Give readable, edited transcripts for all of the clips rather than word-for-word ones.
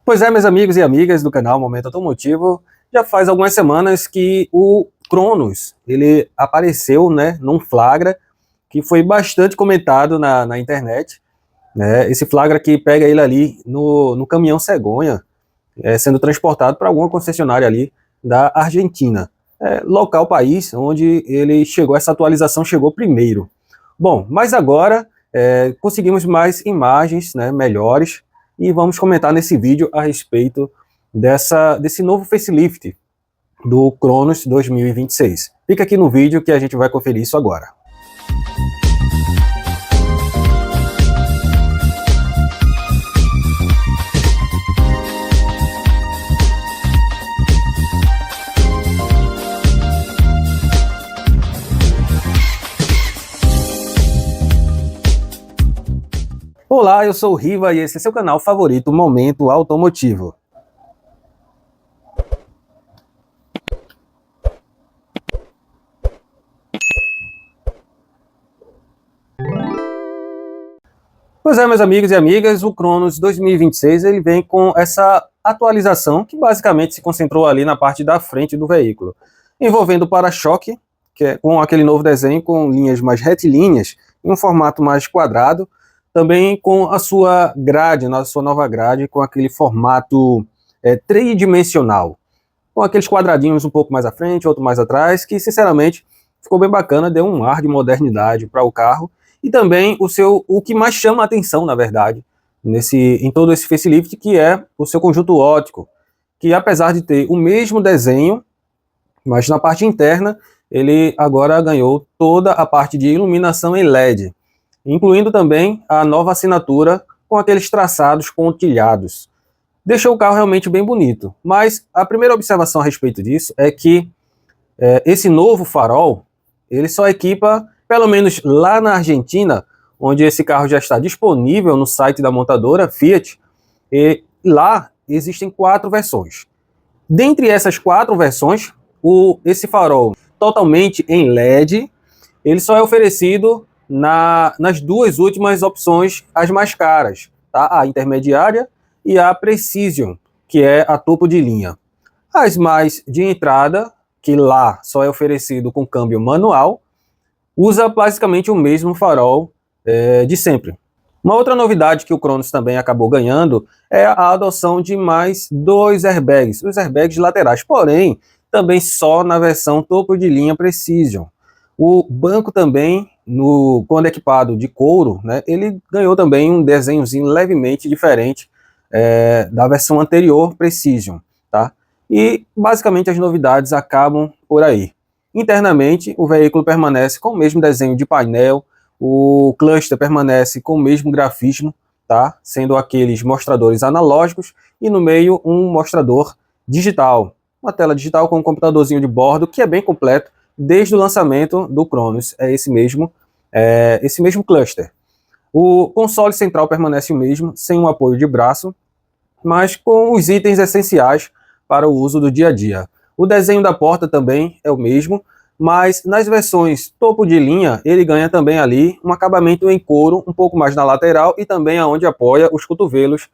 Pois é, meus amigos e amigas do canal Momento Automotivo, já faz algumas semanas que o Cronos, ele apareceu, né, num flagra que foi bastante comentado na internet, né, esse flagra que pega ele ali no caminhão cegonha, sendo transportado para alguma concessionária ali da Argentina, local país onde ele chegou, essa atualização chegou primeiro. Bom, mas agora conseguimos mais imagens, né, melhores, e vamos comentar nesse vídeo a respeito desse novo facelift do Cronos 2026. Fica aqui no vídeo que a gente vai conferir isso agora. Olá, eu sou o Riva e esse é seu canal favorito, Momento Automotivo. Pois é, meus amigos e amigas, o Cronos 2026 ele vem com essa atualização que basicamente se concentrou ali na parte da frente do veículo, envolvendo o para-choque, que é com aquele novo desenho com linhas mais retilíneas, em um formato mais quadrado, também com a sua grade, a sua nova grade, com aquele formato tridimensional, com aqueles quadradinhos um pouco mais à frente, outro mais atrás, que sinceramente ficou bem bacana, deu um ar de modernidade para o carro. E também o que mais chama a atenção, na verdade, em todo esse facelift, que é o seu conjunto óptico, que apesar de ter o mesmo desenho, mas na parte interna, ele agora ganhou toda a parte de iluminação em LED, incluindo também a nova assinatura com aqueles traçados pontilhados. Deixou o carro realmente bem bonito, mas a primeira observação a respeito disso é que esse novo farol, ele só equipa, pelo menos lá na Argentina, onde esse carro já está disponível no site da montadora Fiat, e lá existem 4 versões. Dentre essas 4 versões, esse farol totalmente em LED, ele só é oferecido nas 2 últimas opções, as mais caras, tá? A intermediária e a Precision, que é a topo de linha. As mais de entrada, que lá só é oferecido com câmbio manual, usa basicamente o mesmo farol de sempre. Uma outra novidade que o Cronos também acabou ganhando é a adoção de mais 2 airbags, os airbags laterais, porém, também só na versão topo de linha Precision. O banco também, quando equipado de couro, né, ele ganhou também um desenhozinho levemente diferente da versão anterior Precision, tá? E basicamente as novidades acabam por aí. Internamente, o veículo permanece com o mesmo desenho de painel, o cluster permanece com o mesmo grafismo, tá? Sendo aqueles mostradores analógicos e no meio um mostrador digital. Uma tela digital com um computadorzinho de bordo que é bem completo desde o lançamento do Cronos. É esse mesmo cluster. O console central permanece o mesmo, sem um apoio de braço, mas com os itens essenciais para o uso do dia a dia. O desenho da porta também é o mesmo, mas nas versões topo de linha, ele ganha também ali um acabamento em couro, um pouco mais na lateral e também aonde apoia os cotovelos,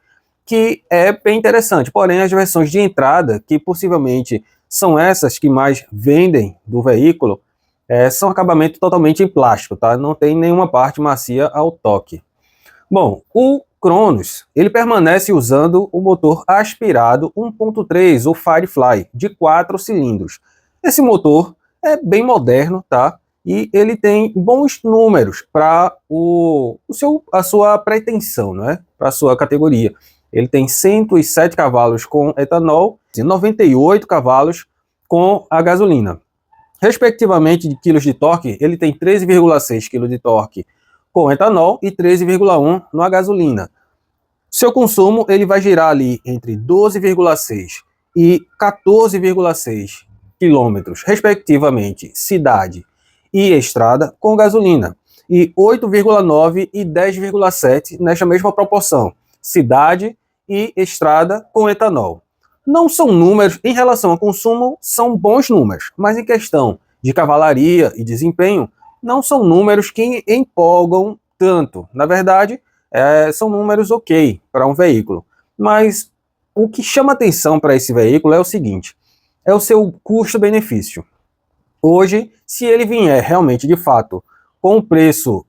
que é bem interessante. Porém, as versões de entrada, que possivelmente são essas que mais vendem do veículo, são acabamento totalmente em plástico, tá? Não tem nenhuma parte macia ao toque. Bom, o Cronos, ele permanece usando o motor aspirado 1.3, o Firefly, de 4 cilindros. Esse motor é bem moderno, tá? E ele tem bons números para a sua pretensão, né? Para a sua categoria. Ele tem 107 cavalos com etanol e 98 cavalos com a gasolina. Respectivamente de quilos de torque, ele tem 13,6 kg de torque com etanol e 13,1 na gasolina. Seu consumo ele vai girar ali entre 12,6 e 14,6 quilômetros, respectivamente, cidade e estrada com gasolina, e 8,9 e 10,7 nesta mesma proporção, cidade e estrada com etanol. Não são números, em relação ao consumo, são bons números, mas em questão de cavalaria e desempenho, não são números que empolgam tanto. Na verdade, são números ok para um veículo. Mas o que chama atenção para esse veículo é o seguinte, é o seu custo-benefício. Hoje, se ele vier realmente, de fato, com o preço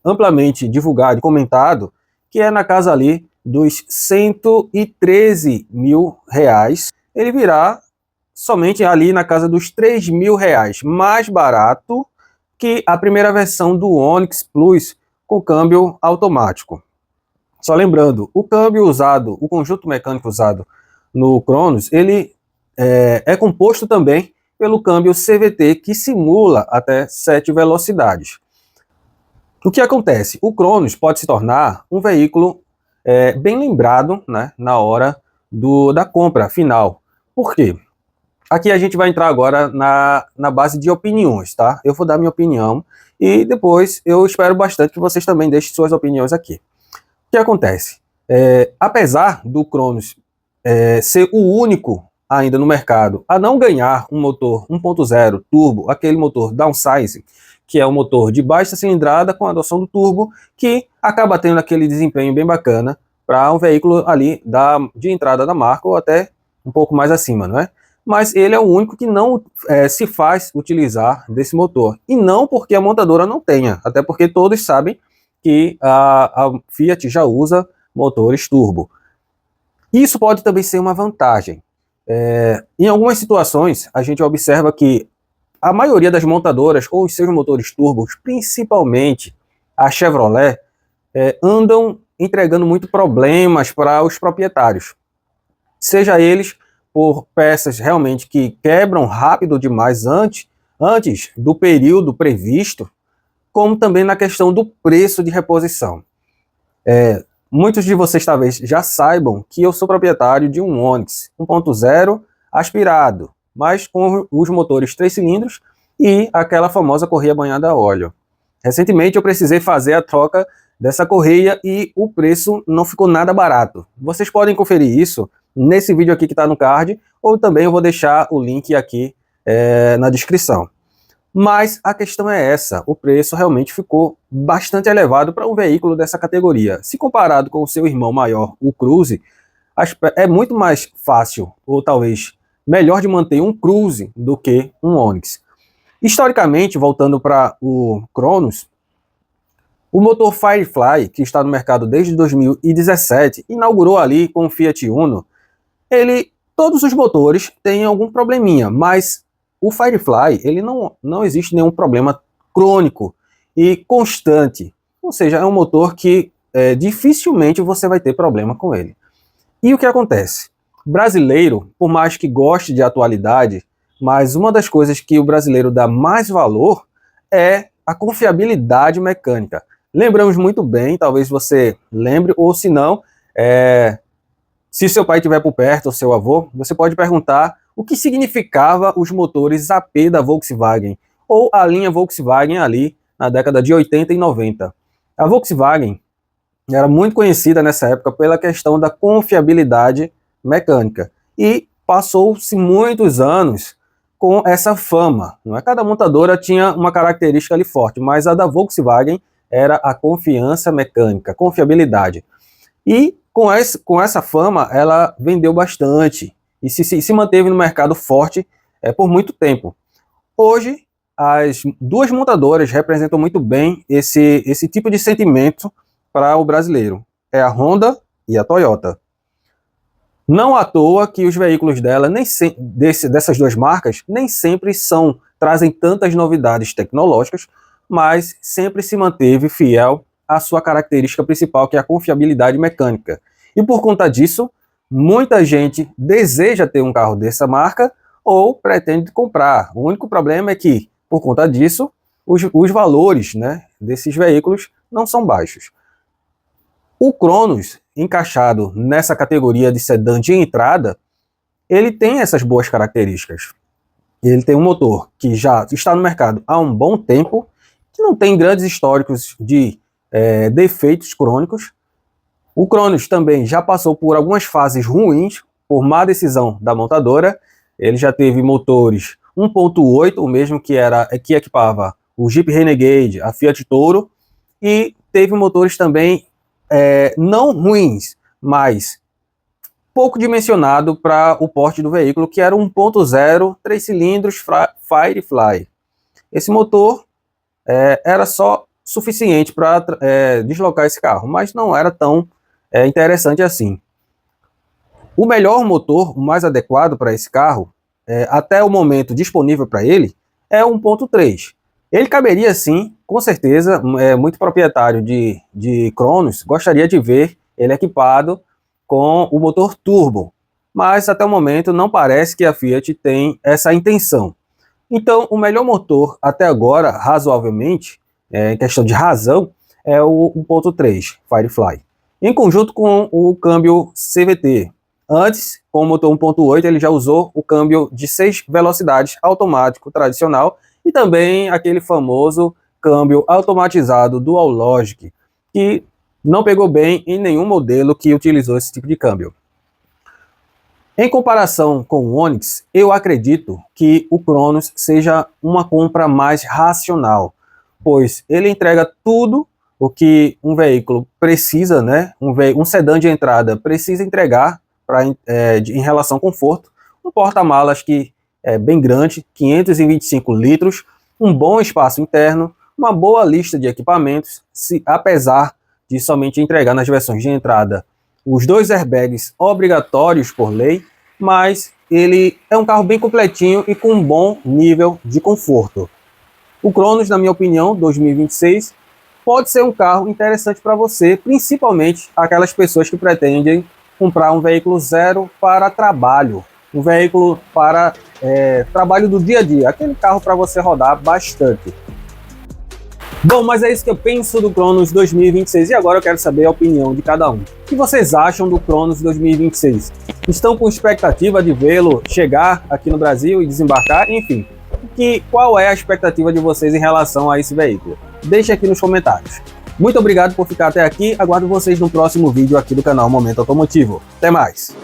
amplamente divulgado e comentado, que é na casa ali dos 113 mil reais, ele virá somente ali na casa dos 3 mil reais, mais barato que a primeira versão do Onix Plus com câmbio automático. Só lembrando, o câmbio usado, o conjunto mecânico usado no Cronos, ele é composto também pelo câmbio CVT, que simula até 7 velocidades. O que acontece? O Cronos pode se tornar um veículo bem lembrado, né, na hora da compra final. Por quê? Aqui a gente vai entrar agora na base de opiniões, tá? Eu vou dar minha opinião e depois eu espero bastante que vocês também deixem suas opiniões aqui. O que acontece? Apesar do Cronos ser o único ainda no mercado a não ganhar um motor 1.0 turbo, aquele motor downsize, que é um motor de baixa cilindrada com adoção do turbo, que acaba tendo aquele desempenho bem bacana para um veículo ali de entrada da marca ou até um pouco mais acima, não é? Mas ele é o único que não se faz utilizar desse motor. E não porque a montadora não tenha, até porque todos sabem que a Fiat já usa motores turbo. Isso pode também ser uma vantagem. Em algumas situações, a gente observa que a maioria das montadoras, ou os seus motores turbos, principalmente a Chevrolet, andam entregando muito problemas para os proprietários. Seja eles por peças realmente que quebram rápido demais antes do período previsto, como também na questão do preço de reposição. Muitos de vocês talvez já saibam que eu sou proprietário de um Onix 1.0 aspirado, mas com os motores 3 cilindros e aquela famosa correia banhada a óleo. Recentemente eu precisei fazer a troca dessa correia e o preço não ficou nada barato. Vocês podem conferir isso nesse vídeo aqui que está no card, ou também eu vou deixar o link aqui na descrição. Mas a questão é essa, o preço realmente ficou bastante elevado para um veículo dessa categoria. Se comparado com o seu irmão maior, o Cruze, é muito mais fácil, ou talvez melhor de manter um Cruze do que um Onix. Historicamente, voltando para o Cronos, o motor Firefly, que está no mercado desde 2017, inaugurou ali com o Fiat Uno, todos os motores têm algum probleminha, mas o Firefly, ele não existe nenhum problema crônico e constante. Ou seja, é um motor que dificilmente você vai ter problema com ele. E o que acontece? Brasileiro, por mais que goste de atualidade, mas uma das coisas que o brasileiro dá mais valor é a confiabilidade mecânica. Lembramos muito bem, talvez você lembre, ou se não, se seu pai estiver por perto, ou seu avô, você pode perguntar o que significava os motores AP da Volkswagen, ou a linha Volkswagen ali na década de 80 e 90. A Volkswagen era muito conhecida nessa época pela questão da confiabilidade mecânica, e passou-se muitos anos com essa fama. Não é? Cada montadora tinha uma característica ali forte, mas a da Volkswagen era a confiança mecânica, confiabilidade. E com essa fama, ela vendeu bastante e se manteve no mercado forte por muito tempo. Hoje, as duas montadoras representam muito bem esse tipo de sentimento para o brasileiro. É a Honda e a Toyota. Não à toa que os veículos dela, dessas duas marcas, nem sempre trazem tantas novidades tecnológicas, mas sempre se manteve fiel à sua característica principal, que é a confiabilidade mecânica. E por conta disso, muita gente deseja ter um carro dessa marca ou pretende comprar. O único problema é que, por conta disso, os valores, né, desses veículos não são baixos. O Cronos, encaixado nessa categoria de sedã de entrada, ele tem essas boas características. Ele tem um motor que já está no mercado há um bom tempo, que não tem grandes históricos de defeitos crônicos. O Cronos também já passou por algumas fases ruins, por má decisão da montadora. Ele já teve motores 1.8, o mesmo que equipava o Jeep Renegade, a Fiat Toro, e teve motores também não ruins, mas pouco dimensionado para o porte do veículo, que era 1.0, 3 cilindros Firefly. Esse motor era só suficiente para deslocar esse carro, mas não era tão interessante assim. O melhor motor, o mais adequado para esse carro, até o momento disponível para ele, é o 1.3. Ele caberia sim, com certeza, muito proprietário de Cronos gostaria de ver ele equipado com o motor turbo, mas até o momento não parece que a Fiat tem essa intenção. Então, o melhor motor até agora, razoavelmente, em questão de razão, é o 1.3 Firefly, em conjunto com o câmbio CVT. Antes, com o motor 1.8, ele já usou o câmbio de 6 velocidades automático tradicional e também aquele famoso câmbio automatizado Dual Logic, que não pegou bem em nenhum modelo que utilizou esse tipo de câmbio. Em comparação com o Onix, eu acredito que o Cronos seja uma compra mais racional, pois ele entrega tudo o que um veículo precisa, né? Um sedã de entrada precisa entregar em relação ao conforto. Um porta-malas que é bem grande, 525 litros, um bom espaço interno, uma boa lista de equipamentos, apesar de somente entregar nas versões de entrada os 2 airbags obrigatórios por lei, mas ele é um carro bem completinho e com um bom nível de conforto. O Cronos, na minha opinião, 2026, pode ser um carro interessante para você, principalmente aquelas pessoas que pretendem comprar um veículo zero para trabalho, um veículo para trabalho do dia a dia, aquele carro para você rodar bastante. Bom, mas é isso que eu penso do Cronos 2026 e agora eu quero saber a opinião de cada um. O que vocês acham do Cronos 2026? Estão com expectativa de vê-lo chegar aqui no Brasil e desembarcar? Enfim, qual é a expectativa de vocês em relação a esse veículo? Deixe aqui nos comentários. Muito obrigado por ficar até aqui, aguardo vocês no próximo vídeo aqui do canal Momento Automotivo. Até mais!